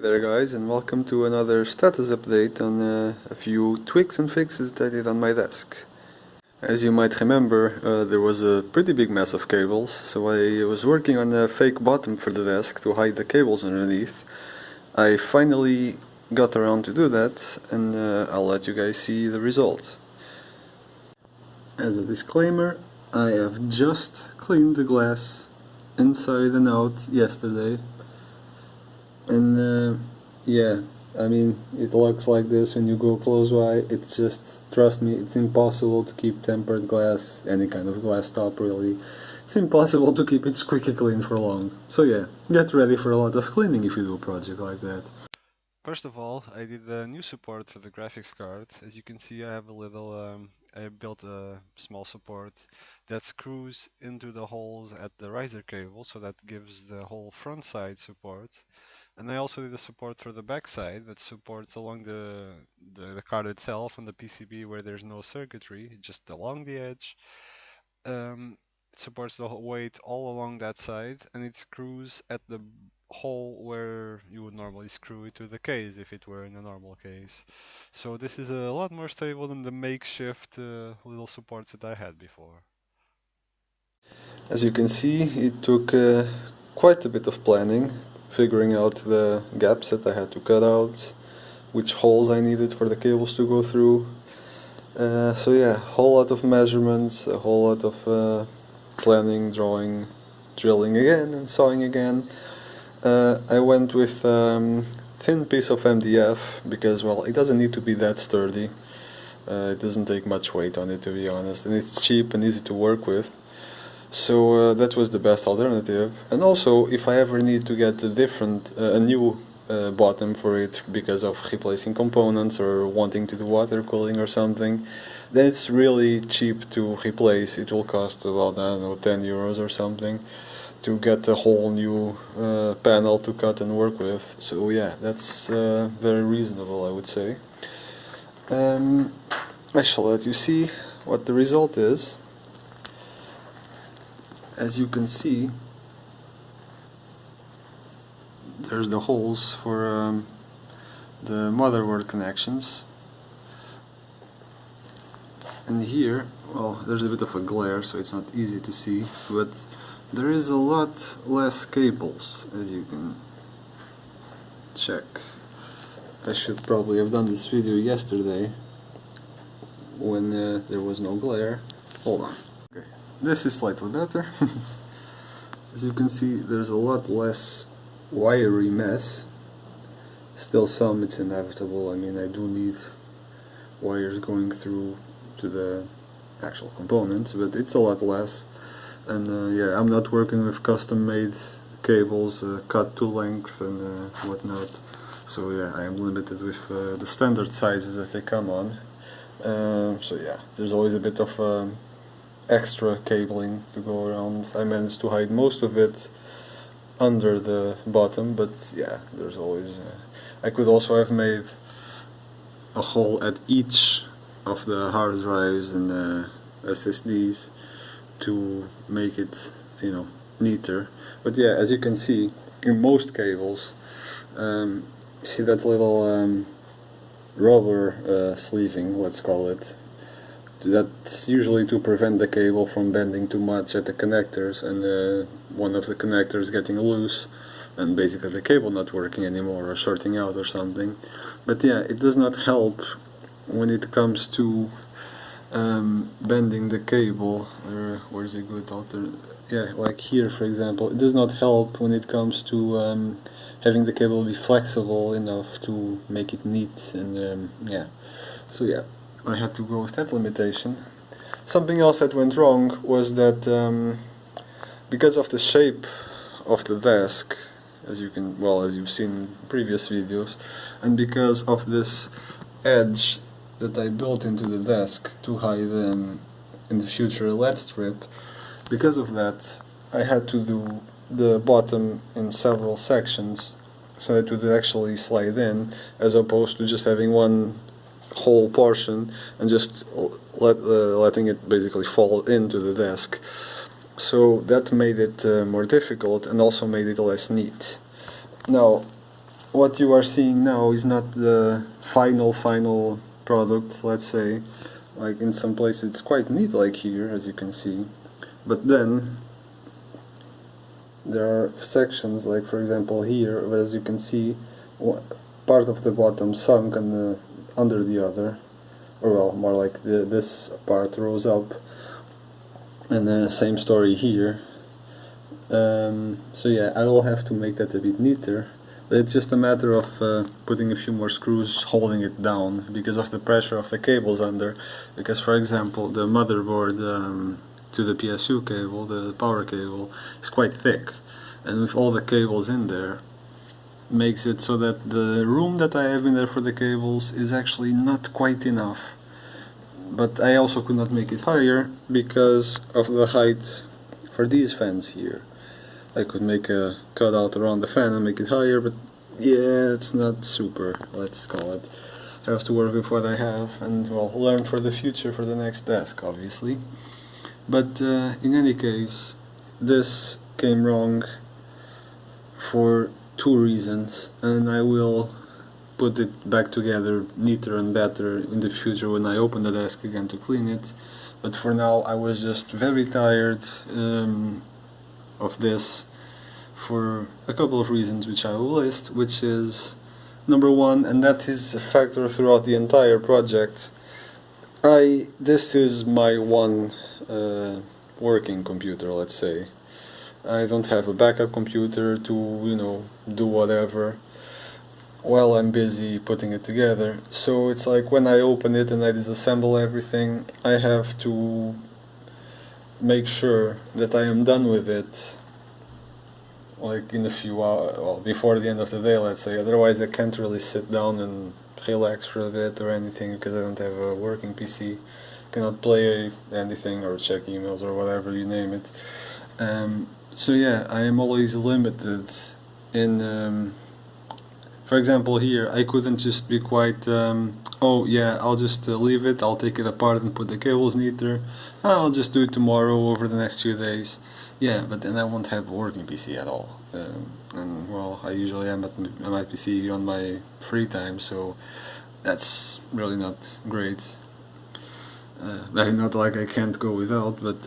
Hey there guys, and welcome to another status update on a few tweaks and fixes that I did on my desk. As you might remember, there was a pretty big mess of cables, so I was working on a fake bottom for the desk to hide the cables underneath. I finally got around to do that, and I'll let you guys see the result. As a disclaimer, I have just cleaned the glass inside and out yesterday. And yeah, I mean, it looks like this when you go close by. It's just, trust me, it's impossible to keep tempered glass, any kind of glass top really. It's impossible to keep it squeaky clean for long. So yeah, get ready for a lot of cleaning if you do a project like that. First of all, I did a new support for the graphics card. As you can see, I have a little, I built a small support that screws into the holes at the riser cable, so that gives the whole front side support. And I also did a support for the back side that supports along the card itself on the PCB where there's no circuitry, just along the edge. It supports the weight all along that side, and it screws at the hole where you would normally screw it to the case if it were in a normal case. So this is a lot more stable than the makeshift little supports that I had before. As you can see, it took quite a bit of planning, figuring out the gaps that I had to cut out, which holes I needed for the cables to go through. So yeah, a whole lot of measurements, a whole lot of planning, drawing, drilling again and sawing again. I went with thin piece of MDF because, well, it doesn't need to be that sturdy. It doesn't take much weight on it, to be honest, and it's cheap and easy to work with. So that was the best alternative. And also, if I ever need to get a new bottom for it because of replacing components or wanting to do water cooling or something, then it's really cheap to replace. It will cost about, I don't know, 10 euros or something to get a whole new panel to cut and work with. So yeah, that's very reasonable, I would say. I shall let you see what the result is. As you can see, there's the holes for the motherboard connections, and here, well, there's a bit of a glare, so it's not easy to see, but there is a lot less cables, as you can check. I should probably have done this video yesterday when there was no glare. Hold on. Okay, this is slightly better. As you can see, there's a lot less wiry mess. Still some, it's inevitable. I mean, I do need wires going through to the actual components, but it's a lot less. And yeah, I'm not working with custom-made cables cut to length and whatnot. So yeah, I am limited with the standard sizes that they come on. So yeah, there's always a bit of extra cabling to go around. I managed to hide most of it under the bottom, but yeah, there's always I could also have made a hole at each of the hard drives and SSDs to make it, you know, neater. But yeah, as you can see, in most cables, see that little rubber sleeving, let's call it, that's usually to prevent the cable from bending too much at the connectors and one of the connectors getting loose and basically the cable not working anymore or shorting out or something. But yeah, it does not help when it comes to bending the cable. Where's a good alternative? Yeah, like here for example, it does not help when it comes to having the cable be flexible enough to make it neat and yeah. So yeah, I had to go with that limitation. Something else that went wrong was that because of the shape of the desk, as you've seen in previous videos, and because of this edge that I built into the desk to hide in the future a LED strip, because of that I had to do the bottom in several sections so that it would actually slide in, as opposed to just having one whole portion and just letting it basically fall into the desk. So that made it more difficult and also made it less neat. Now, what you are seeing now is not the final product, let's say. Like in some places it's quite neat, like here, as you can see, but then there are sections, like for example here, where as you can see part of the bottom sunk under the other, or well, more like this part rose up, and then same story here. So yeah, I will have to make that a bit neater, but it's just a matter of putting a few more screws holding it down because of the pressure of the cables under. Because for example the motherboard to the PSU cable, the power cable, is quite thick, and with all the cables in there makes it so that the room that I have in there for the cables is actually not quite enough. But I also could not make it higher because of the height for these fans here. I could make a cutout around the fan and make it higher, but yeah, it's not super, let's call it. I have to work with what I have and, well, learn for the future for the next desk, obviously. But in any case, this came wrong for 2 reasons, and I will put it back together neater and better in the future when I open the desk again to clean it. But for now I was just very tired of this for a couple of reasons which I will list, which is number 1, and that is a factor throughout the entire project. This is my one working computer, let's say. I don't have a backup computer to, you know, do whatever while I'm busy putting it together. So it's like when I open it and I disassemble everything, I have to make sure that I am done with it like in a few hours, well, before the end of the day, let's say. Otherwise I can't really sit down and relax for a bit or anything because I don't have a working PC. Cannot play anything or check emails or whatever, you name it. So yeah, I am always limited in for example here, I couldn't just be quite, oh yeah, I'll just leave it, I'll take it apart and put the cables neater, I'll just do it tomorrow over the next few days. Yeah, but then I won't have a working PC at all. And well, I usually am at my PC on my free time, so that's really not great. Not like I can't go without, but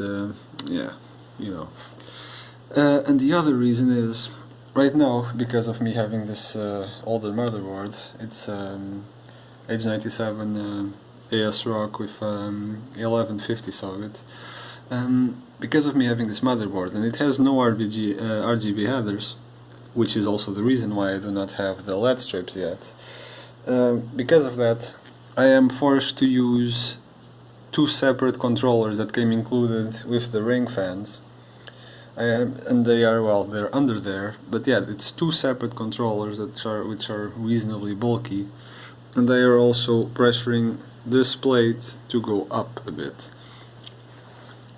yeah, you know. And the other reason is, right now, because of me having this older motherboard, it's H97 ASRock with 1150 socket. Because of me having this motherboard, and it has no RGB headers, which is also the reason why I do not have the LED strips yet. Because of that, I am forced to use 2 separate controllers that came included with the ring fans. And they are, well, they're under there, but yeah, it's 2 separate controllers which are reasonably bulky, and they are also pressuring this plate to go up a bit.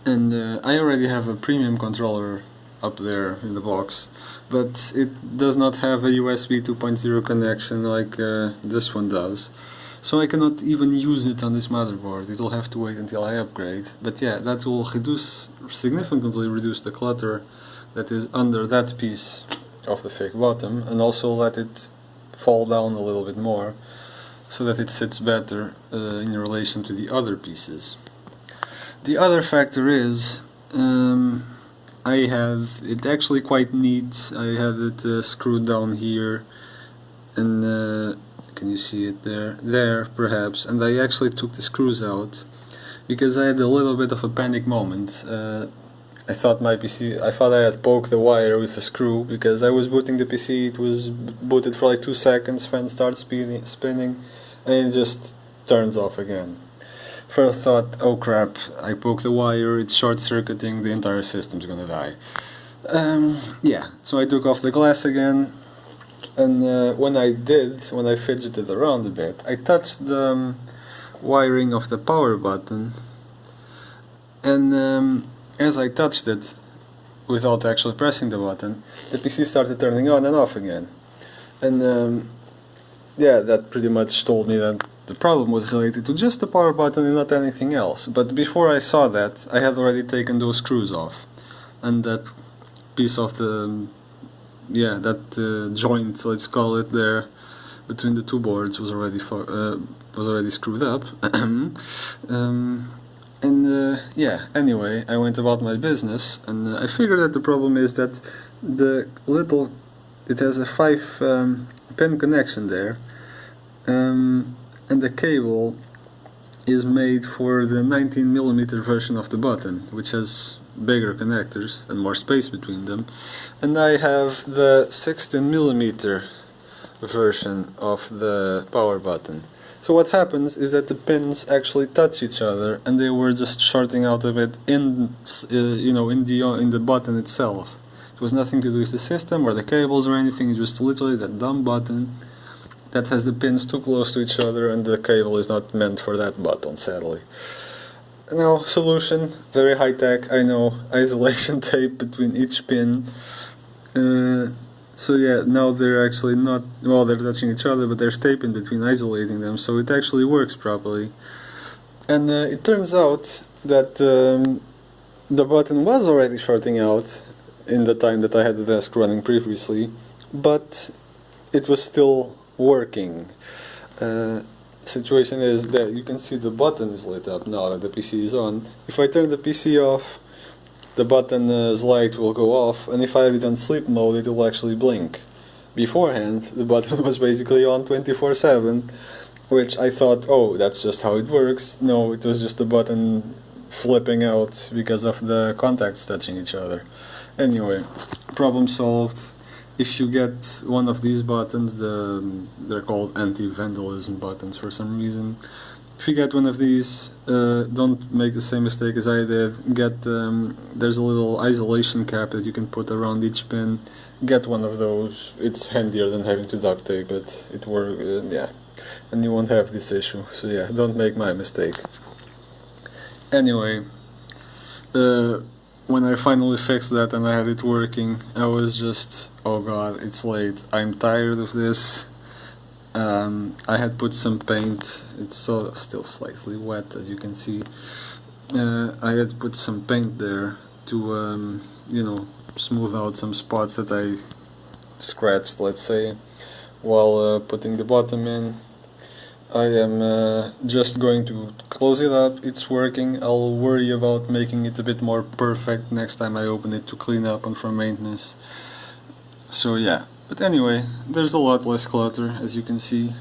And I already have a premium controller up there in the box, but it does not have a USB 2.0 connection like this one does. So I cannot even use it on this motherboard. It will have to wait until I upgrade. But yeah, that will significantly reduce the clutter that is under that piece of the fake bottom, and also let it fall down a little bit more so that it sits better in relation to the other pieces. The other factor is I have it actually quite neat. I have it screwed down here, and can you see it there? There, perhaps. And I actually took the screws out because I had a little bit of a panic moment. I thought I had poked the wire with a screw because I was booting the PC. It was booted for like 2 seconds, fan starts spinning, and it just turns off again. First thought, oh crap, I poked the wire, it's short-circuiting, the entire system's gonna die. Yeah, so I took off the glass again. And when I fidgeted around a bit, I touched the wiring of the power button, and as I touched it, without actually pressing the button, the PC started turning on and off again. And yeah, that pretty much told me that the problem was related to just the power button and not anything else. But before I saw that, I had already taken those screws off, and that piece of the yeah, that joint, let's call it, there between the two boards was already screwed up. Yeah, anyway, I went about my business, and I figured that the problem is that it has a 5 pin connection there, and the cable is made for the 19mm version of the button, which has bigger connectors and more space between them, and I have the 16mm version of the power button. So what happens is that the pins actually touch each other, and they were just shorting out a bit in the button itself. It was nothing to do with the system or the cables or anything. It was just literally that dumb button that has the pins too close to each other, and the cable is not meant for that button, sadly. Now, solution, very high tech, I know, isolation tape between each pin. So yeah, now they're actually not, well, they're touching each other, but there's tape in between isolating them, so it actually works properly. And it turns out that the button was already shorting out in the time that I had the desk running previously, but it was still working. Situation is that you can see the button is lit up now that the PC is on. If I turn the PC off, the button's light will go off, and if I have it on sleep mode, it will actually blink. Beforehand, the button was basically on 24/7, which I thought, oh, that's just how it works. No, it was just the button flipping out because of the contacts touching each other. Anyway, problem solved. If you get one of these buttons, they're called anti-vandalism buttons for some reason. If you get one of these, don't make the same mistake as I did. There's a little isolation cap that you can put around each pin. Get one of those. It's handier than having to duct tape it. It works, yeah. And you won't have this issue. So yeah, don't make my mistake. Anyway, when I finally fixed that and I had it working, I was just, oh god, it's late. I'm tired of this. I had put some paint. It's still slightly wet, as you can see. I had put some paint there to, smooth out some spots that I scratched, let's say, while putting the bottom in. I am just going to close it up. It's working. I'll worry about making it a bit more perfect next time I open it to clean up and for maintenance. So yeah, but anyway, there's a lot less clutter, as you can see.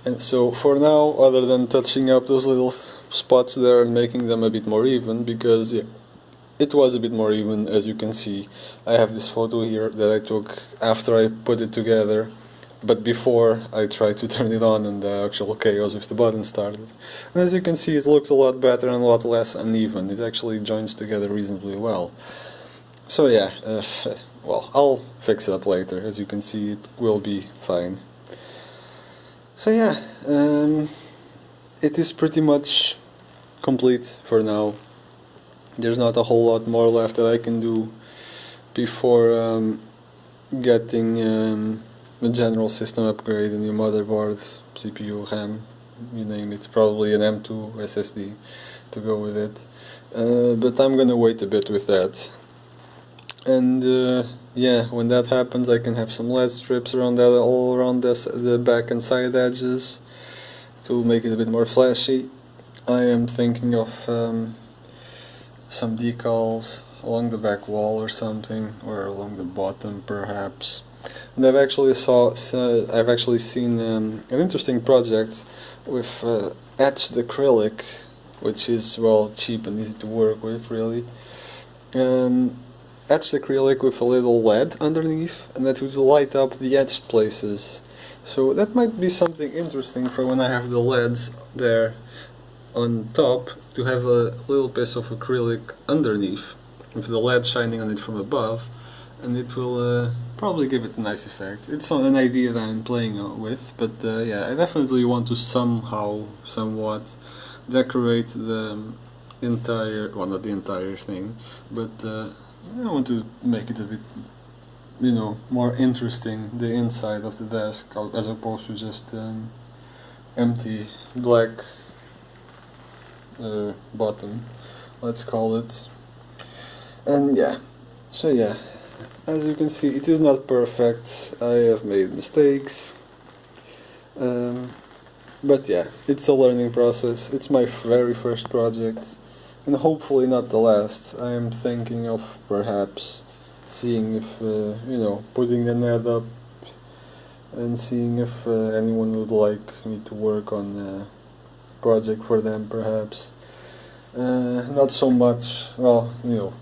And so for now, other than touching up those little spots there and making them a bit more even, because yeah, it was a bit more even, as you can see. I have this photo here that I took after I put it together, but before I tried to turn it on and the actual chaos with the button started. And as you can see, it looks a lot better and a lot less uneven. It actually joins together reasonably well. So yeah, well, I'll fix it up later. As you can see, it will be fine. So yeah, it is pretty much complete for now. There's not a whole lot more left that I can do before getting a general system upgrade, a new motherboard, CPU, RAM, you name it, probably an M2 SSD to go with it. But I'm gonna wait a bit with that. And yeah, when that happens, I can have some LED strips around that, all around the back and side edges to make it a bit more flashy. I am thinking of some decals along the back wall or something, or along the bottom perhaps. And I've actually seen an interesting project with etched acrylic, which is, well, cheap and easy to work with, really. Etched acrylic with a little LED underneath, and that would light up the etched places. So that might be something interesting for when I have the LEDs there on top, to have a little piece of acrylic underneath with the LED shining on it from above, and it will probably give it a nice effect. It's not an idea that I'm playing with, but yeah, I definitely want to somewhat decorate the entire, well, not the entire thing, but I want to make it a bit, more interesting, the inside of the desk, as opposed to just empty black bottom, let's call it. And yeah, so yeah, as you can see, it is not perfect. I have made mistakes. But yeah, it's a learning process. It's my very first project, and hopefully not the last. I am thinking of perhaps seeing if, putting a net up and seeing if anyone would like me to work on a project for them, perhaps. Not so much, well,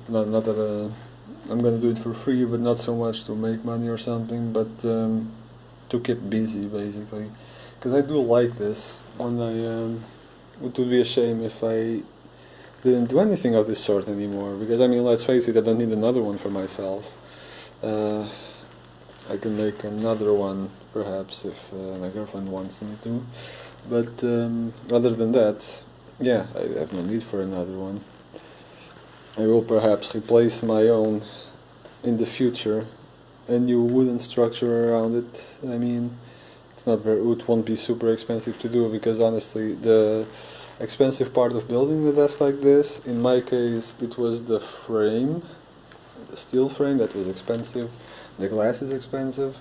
not that I'm gonna do it for free, but not so much to make money or something, but to keep busy, basically. Because I do like this, and it would be a shame if I didn't do anything of this sort anymore, because I mean, let's face it, I don't need another one for myself. I can make another one, perhaps, if my girlfriend wants me to, but other than that, yeah, I have no need for another one. I will perhaps replace my own in the future, a new wooden structure around it. I mean, it's not very, it won't be super expensive to do, because honestly the expensive part of building a desk like this, in my case, it was the frame, the steel frame that was expensive, the glass is expensive,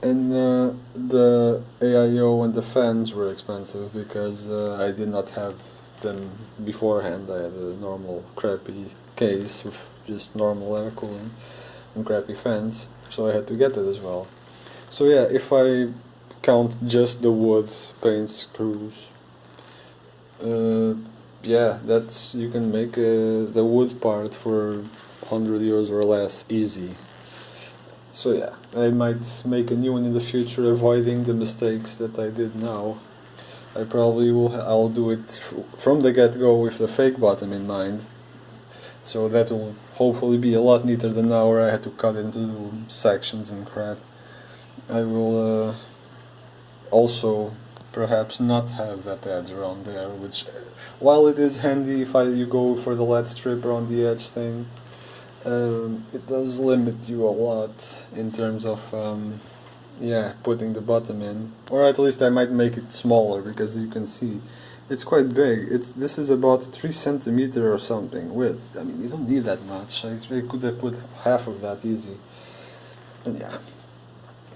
and the AIO and the fans were expensive because I did not have them beforehand. I had a normal crappy case with just normal air cooling and crappy fans, so I had to get it as well. So yeah, if I count just the wood, paint, screws, yeah, that's, you can make the wood part for €100 or less easy. So yeah, I might make a new one in the future, avoiding the mistakes that I did now. I probably will. I'll do it from the get-go with the fake bottom in mind. So that will hopefully be a lot neater than now, where I had to cut into sections and crap. I will also perhaps not have that edge around there, which, while it is handy if you go for the lead strip around the edge thing, it does limit you a lot in terms of yeah, putting the bottom in, or at least I might make it smaller, because you can see it's quite big. This is about 3 centimeters or something width. I mean, you don't need that much. I could have put half of that easy. And yeah.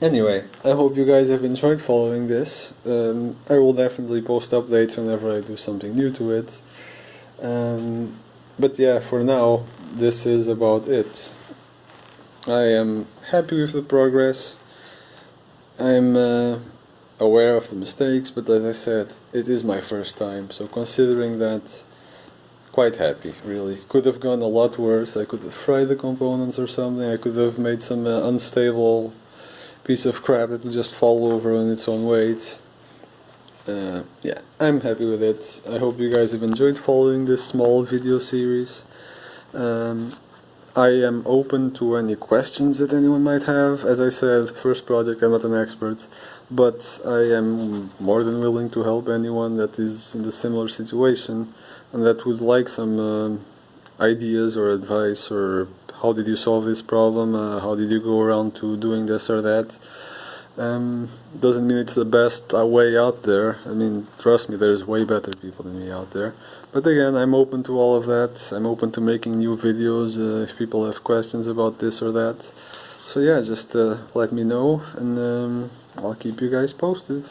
Anyway, I hope you guys have enjoyed following this. I will definitely post updates whenever I do something new to it. But yeah, for now, this is about it. I am happy with the progress. I'm aware of the mistakes, but as I said, it is my first time, so considering that, quite happy, really. Could have gone a lot worse. I could have fried the components or something. I could have made some unstable piece of crap that would just fall over on its own weight. Yeah, I'm happy with it. I hope you guys have enjoyed following this small video series. I am open to any questions that anyone might have. As I said, first project, I'm not an expert, but I am more than willing to help anyone that is in a similar situation and that would like some ideas or advice, or how did you solve this problem, how did you go around to doing this or that. Doesn't mean it's the best way out there. I mean, trust me, there's way better people than me out there. But again, I'm open to all of that. I'm open to making new videos if people have questions about this or that. So yeah, just let me know, and I'll keep you guys posted.